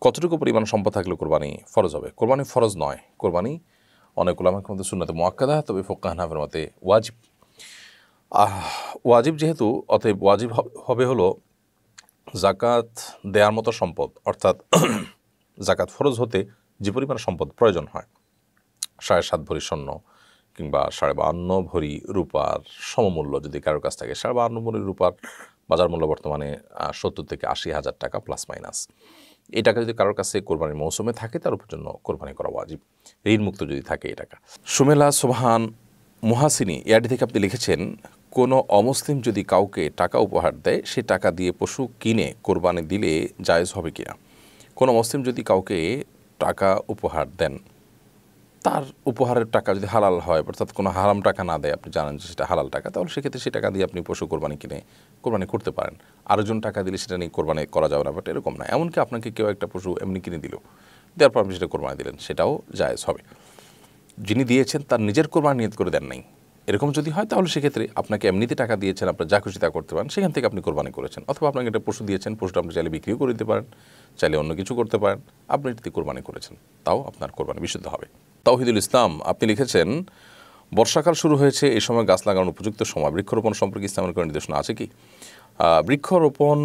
কতটুকু পরিমাণ সম্পদ থাকলে কোরবানি ফরজ হবে? কোরবানি ফরজ নয়, কোরবানি অনেক উলামার মধ্যে সুন্নাতে মুআক্কাদা, তবে ফুকাহা হানাফির মতে ওয়াজিব। ওয়াজিব যেহেতু, অতএব ওয়াজিব হবে হলো জাকাত দেওয়ার মতো সম্পদ, অর্থাৎ জাকাত ফরজ হতে যে পরিমাণ সম্পদ প্রয়োজন হয়, 7.5 ভরি স্বর্ণ কিংবা 52.5 ভরি রূপার সমমূল্য যদি কারোর কাছ থাকে, 52.5 ভরি রূপার বাজার মূল্য বর্তমানে 70 থেকে 80 হাজার টাকা প্লাস মাইনাস। এই টাকা যদি কারোর কাছে কোরবানির মৌসুমে থাকে, তার উপর জন্য কোরবানি করা ওয়াজিব, ঋণ মুক্ত যদি থাকে এই টাকা। সুমেলা সোবহান মুহাসিনী এআরডি থেকে আপনি লিখেছেন, কোনো অমুসলিম যদি কাউকে টাকা উপহার দেয়, সে টাকা দিয়ে পশু কিনে কোরবানি দিলে জায়েজ হবে কিনা? কোনো মুসলিম যদি কাউকে টাকা উপহার দেন, তার উপহারের টাকা যদি হালাল হয়, অর্থাৎ কোনো হারাম টাকা না দেয়, আপনি জানেন যে সেটা হালাল টাকা, তাহলে সেক্ষেত্রে সেই টাকা দিয়ে আপনি পশু কোরবানি কিনে কোরবানি করতে পারেন। আরেকজন টাকা দিলে সেটা নিয়ে কোরবানি করা যাবে না, বাট এরকম না। এমনকি আপনাকে কেউ একটা পশু এমনি কিনে দিল, দেওয়ার পর আপনি সেটা কোরবানি দিলেন, সেটাও জায়েজ হবে। যিনি দিয়েছেন তার নিজের কোরবানি নিয়ত করে দেন নাই, এরকম যদি হয় তাহলে সেক্ষেত্রে আপনাকে এমনিতে টাকা দিয়েছেন, আপনার যা খুশি তা করতে পারেন, সেখান থেকে আপনি কোরবানি করেছেন। অথবা আপনাকে একটা পশু দিয়েছেন, পশুটা আপনি চাইলে বিক্রিও করে দিতে পারেন, চাইলে অন্য কিছু করতে পারেন, আপনি এটিতে কোরবানি করেছেন, তাও আপনার কোরবানি বিশুদ্ধ হবে। তাওহিদুল ইসলাম আপনি লিখেছেন, বর্ষাকাল শুরু হয়েছে, এই সময় গাছ লাগানোর উপযুক্ত সময়, বৃক্ষরোপণ সম্পর্কে ইসলামের কোনো নির্দেশনা আছে কি? বৃক্ষরোপণ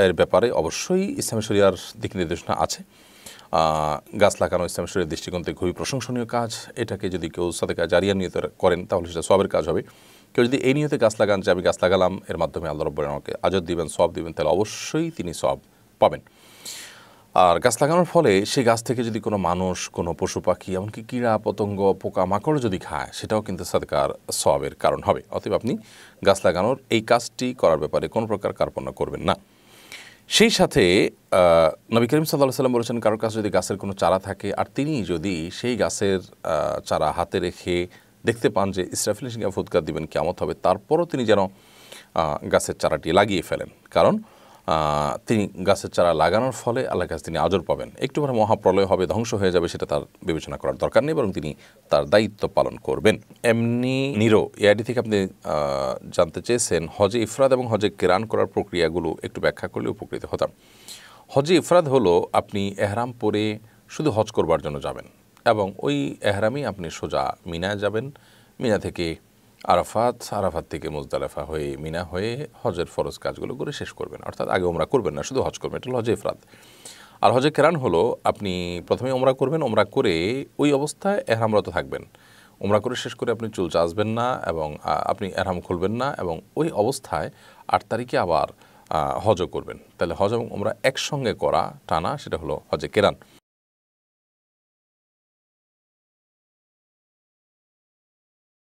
এর ব্যাপারে অবশ্যই ইসলামী শরিয়ার দিক নির্দেশনা আছে। গাছ লাগানো ইসলামী শরিয়ার দৃষ্টিকোণ থেকে খুবই প্রশংসনীয় কাজ। এটাকে যদি কেউ সাদেকা জারিয়া নিয়ত করেন তাহলে সেটা সওয়াবের কাজ হবে। কেউ যদি এই নিয়তে গাছ লাগান যে আমি গাছ লাগালাম, এর মাধ্যমে আল্লাহ রাব্বুল আলামিন আমাকে আজর দিবেন, সওয়াব দিবেন, তাহলে অবশ্যই তিনি সওয়াব পাবেন। আর গাছ লাগানোর ফলে সেই গাছ থেকে যদি কোনো মানুষ, কোনো পশু পাখি, এমনকি কীড়া পতঙ্গ, পোকা মাকড় যদি খায়, সেটাও কিন্তু সাদকার সওয়াবের কারণ হবে। অতএব আপনি গাছ লাগানোর এই কাজটি করার ব্যাপারে কোনো প্রকার কার্পণ্য করবেন না। সেই সাথে নবী করিম সাল্লাল্লাহু আলাইহি ওয়াসাল্লাম বলেছেন, কারোর কাছে যদি গাছের কোনো চারা থাকে আর তিনি যদি সেই গাছের চারা হাতে রেখে দেখতে পান যে ইসরাফিল সিংহা ফুৎকার দিবেন, কিয়ামত হবে, তারপরও তিনি যেন গাছের চারাটি লাগিয়ে ফেলেন। কারণ তিনি গাছের চারা লাগানোর ফলে আল্লাহর কাছে তিনি আজর পাবেন। একটু পরে মহাপ্রলয় হবে, ধ্বংস হয়ে যাবে, সেটা তার বিবেচনা করার দরকার নেই, বরং তিনি তার দায়িত্ব পালন করবেন। এমনি নিরো এআইডি থেকে আপনি জানতে চেয়েছেন, হজে ইফরাদ এবং হজে কেরান করার প্রক্রিয়াগুলো একটু ব্যাখ্যা করলে উপকৃত হতাম। হজে ইফরাদ হলো আপনি এহরাম পরে শুধু হজ করবার জন্য যাবেন এবং ওই এহরামই আপনি সোজা মিনায় যাবেন, মিনা থেকে আরাফাত, আরাফাত থেকে মুজদালিফা হয়ে মিনা হয়ে হজের ফরজ কাজগুলো করে শেষ করবেন। অর্থাৎ আগে ওমরা করবেন না, শুধু হজ করবেন। এটা হলো হজে ইফরাদ। আর হজে কেরান হলো আপনি প্রথমে ওমরা করবেন, ওমরা করে ওই অবস্থায় এহরামরত থাকবেন, ওমরা করে শেষ করে আপনি চুল চাচবেন না এবং আপনি এহরাম খুলবেন না, এবং ওই অবস্থায় 8 তারিখে আবার হজও করবেন। তাহলে হজ এবং ওমরা একসঙ্গে করা টানা, সেটা হলো হজে কেরান।